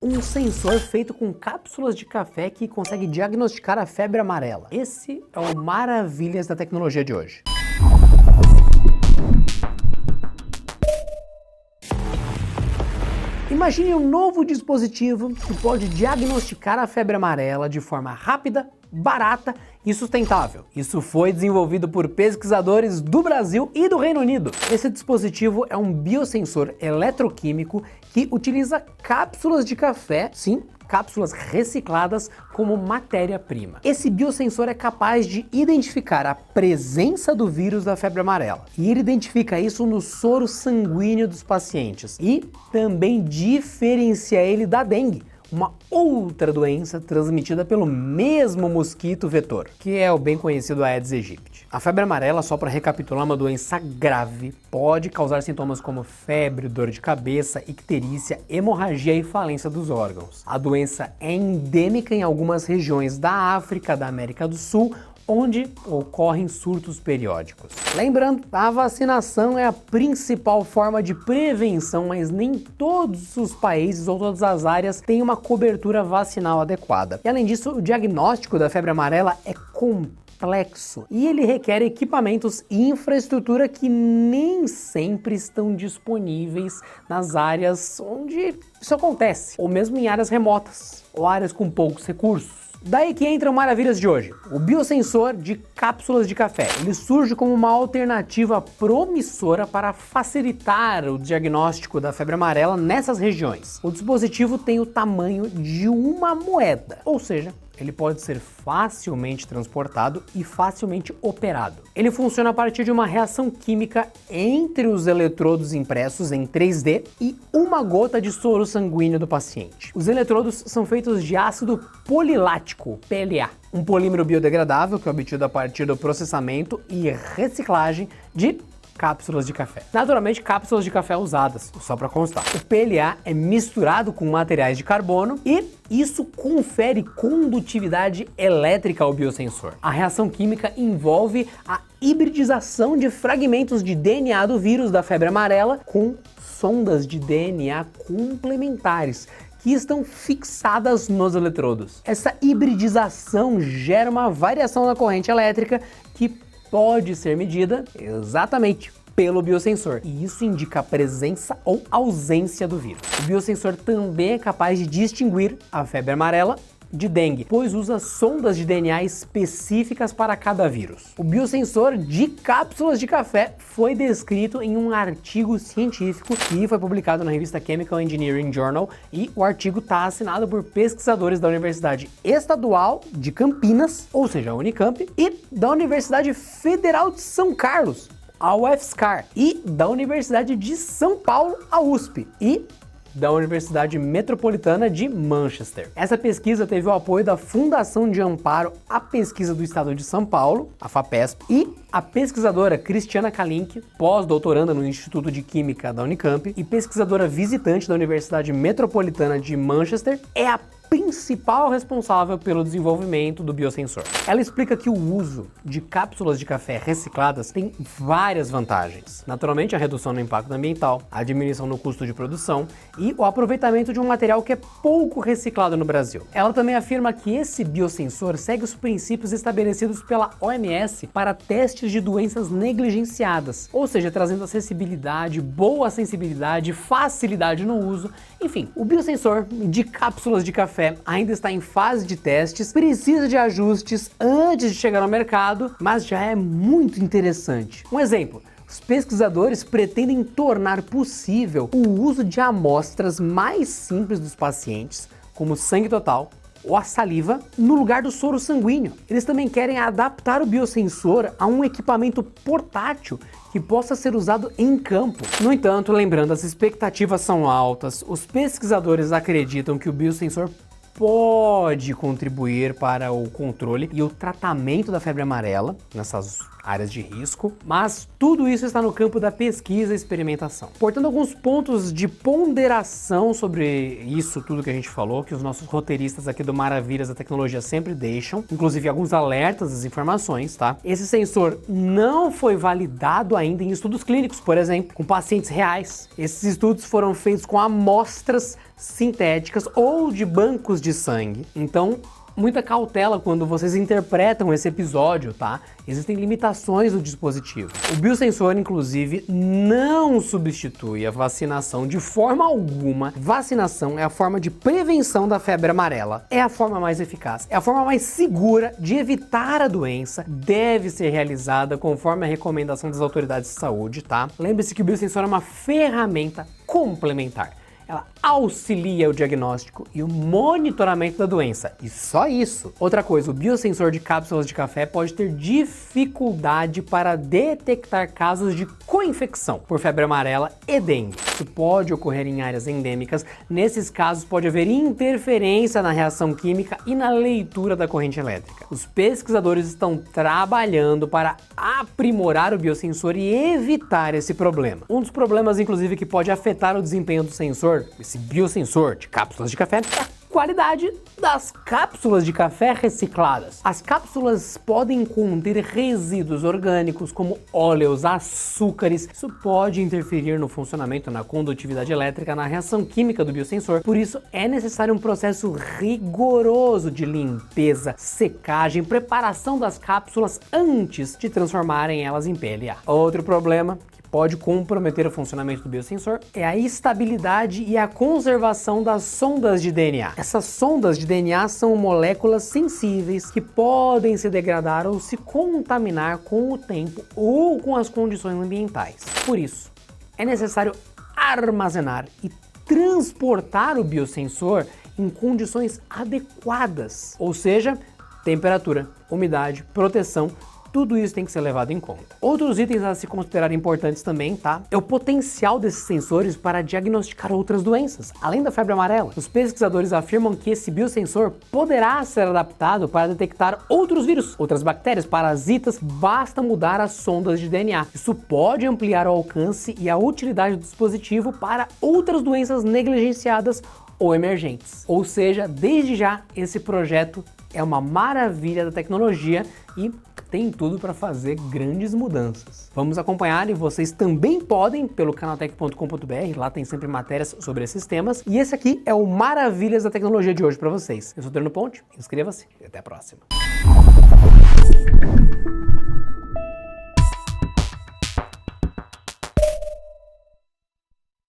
Um sensor feito com cápsulas de café que consegue diagnosticar a febre amarela. Esse é o Maravilhas da Tecnologia de hoje. Imagine um novo dispositivo que pode diagnosticar a febre amarela de forma rápida, barata e sustentável. Isso foi desenvolvido por pesquisadores do Brasil e do Reino Unido. Esse dispositivo é um biosensor eletroquímico que utiliza cápsulas de café, sim, cápsulas recicladas como matéria-prima. Esse biosensor é capaz de identificar a presença do vírus da febre amarela e ele identifica isso no soro sanguíneo dos pacientes e também diferencia ele da dengue, uma outra doença transmitida pelo mesmo mosquito vetor, que é o bem conhecido Aedes aegypti. A febre amarela, só para recapitular, é uma doença grave, pode causar sintomas como febre, dor de cabeça, icterícia, hemorragia e falência dos órgãos. A doença é endêmica em algumas regiões da África, da América do Sul, onde ocorrem surtos periódicos. Lembrando, a vacinação é a principal forma de prevenção, mas nem todos os países ou todas as áreas têm uma cobertura vacinal adequada. E além disso, o diagnóstico da febre amarela é complexo e ele requer equipamentos e infraestrutura que nem sempre estão disponíveis nas áreas onde isso acontece, ou mesmo em áreas remotas, ou áreas com poucos recursos. Daí que entra o Maravilhas de hoje, o biosensor de cápsulas de café. Ele surge como uma alternativa promissora para facilitar o diagnóstico da febre amarela nessas regiões. O dispositivo tem o tamanho de uma moeda, ou seja, ele pode ser facilmente transportado e facilmente operado. Ele funciona a partir de uma reação química entre os eletrodos impressos em 3D e uma gota de soro sanguíneo do paciente. Os eletrodos são feitos de ácido polilático, PLA, um polímero biodegradável que é obtido a partir do processamento e reciclagem de cápsulas de café. Naturalmente, cápsulas de café usadas, só para constar. O PLA é misturado com materiais de carbono e isso confere condutividade elétrica ao biosensor. A reação química envolve a hibridização de fragmentos de DNA do vírus da febre amarela com sondas de DNA complementares que estão fixadas nos eletrodos. Essa hibridização gera uma variação na corrente elétrica que pode ser medida exatamente pelo biosensor, e isso indica a presença ou ausência do vírus. O biosensor também é capaz de distinguir a febre amarela de dengue, pois usa sondas de DNA específicas para cada vírus. O biosensor de cápsulas de café foi descrito em um artigo científico que foi publicado na revista Chemical Engineering Journal e o artigo está assinado por pesquisadores da Universidade Estadual de Campinas, ou seja, a Unicamp, e da Universidade Federal de São Carlos, a UFSCar, e da Universidade de São Paulo, a USP, e da Universidade Metropolitana de Manchester. Essa pesquisa teve o apoio da Fundação de Amparo à Pesquisa do Estado de São Paulo, a FAPESP, e a pesquisadora Cristiana Kalink, pós-doutoranda no Instituto de Química da Unicamp e pesquisadora visitante da Universidade Metropolitana de Manchester, é a principal responsável pelo desenvolvimento do biosensor. Ela explica que o uso de cápsulas de café recicladas tem várias vantagens. Naturalmente, a redução no impacto ambiental, a diminuição no custo de produção e o aproveitamento de um material que é pouco reciclado no Brasil. Ela também afirma que esse biosensor segue os princípios estabelecidos pela OMS para testes de doenças negligenciadas, ou seja, trazendo acessibilidade, boa sensibilidade, facilidade no uso. Enfim, o biosensor de cápsulas de café ainda está em fase de testes, precisa de ajustes antes de chegar ao mercado, mas já é muito interessante. Um exemplo: os pesquisadores pretendem tornar possível o uso de amostras mais simples dos pacientes, como sangue total ou a saliva, no lugar do soro sanguíneo. Eles também querem adaptar o biosensor a um equipamento portátil que possa ser usado em campo. No entanto, lembrando, as expectativas são altas, os pesquisadores acreditam que o biosensor pode contribuir para o controle e o tratamento da febre amarela nessas áreas de risco, mas tudo isso está no campo da pesquisa e experimentação. Portanto, alguns pontos de ponderação sobre isso tudo que a gente falou, que os nossos roteiristas aqui do Maravilhas da Tecnologia sempre deixam, inclusive alguns alertas das informações, tá? Esse sensor não foi validado ainda em estudos clínicos, por exemplo, com pacientes reais. Esses estudos foram feitos com amostras sintéticas ou de bancos de sangue. Então, muita cautela quando vocês interpretam esse episódio, tá? Existem limitações do dispositivo. O biosensor, inclusive, não substitui a vacinação de forma alguma. Vacinação é a forma de prevenção da febre amarela. É a forma mais eficaz, é a forma mais segura de evitar a doença. Deve ser realizada conforme a recomendação das autoridades de saúde, tá? Lembre-se que o biosensor é uma ferramenta complementar. Ela auxilia o diagnóstico e o monitoramento da doença. E só isso. Outra coisa, o biosensor de cápsulas de café pode ter dificuldade para detectar casos de co-infecção por febre amarela e dengue. Isso pode ocorrer em áreas endêmicas. Nesses casos pode haver interferência na reação química e na leitura da corrente elétrica. Os pesquisadores estão trabalhando para aprimorar o biosensor e evitar esse problema. Um dos problemas, inclusive, que pode afetar o desempenho do sensor, esse biosensor de cápsulas de café, é a qualidade das cápsulas de café recicladas. As cápsulas podem conter resíduos orgânicos como óleos, açúcares. Isso pode interferir no funcionamento, na condutividade elétrica, na reação química do biosensor. Por isso é necessário um processo rigoroso de limpeza, secagem, preparação das cápsulas antes de transformarem elas em PLA. Outro problema pode comprometer o funcionamento do biosensor é a estabilidade e a conservação das sondas de DNA. Essas sondas de DNA são moléculas sensíveis que podem se degradar ou se contaminar com o tempo ou com as condições ambientais. Por isso, é necessário armazenar e transportar o biosensor em condições adequadas, ou seja, temperatura, umidade, proteção. Tudo isso tem que ser levado em conta. Outros itens a se considerar importantes também, tá? É o potencial desses sensores para diagnosticar outras doenças, além da febre amarela. Os pesquisadores afirmam que esse biosensor poderá ser adaptado para detectar outros vírus, outras bactérias, parasitas, basta mudar as sondas de DNA. Isso pode ampliar o alcance e a utilidade do dispositivo para outras doenças negligenciadas ou emergentes. Ou seja, desde já, esse projeto é uma maravilha da tecnologia e tem tudo para fazer grandes mudanças. Vamos acompanhar e vocês também podem pelo canaltech.com.br, lá tem sempre matérias sobre esses temas. E esse aqui é o Maravilhas da Tecnologia de hoje para vocês. Eu sou o Adriano Ponte, inscreva-se e até a próxima.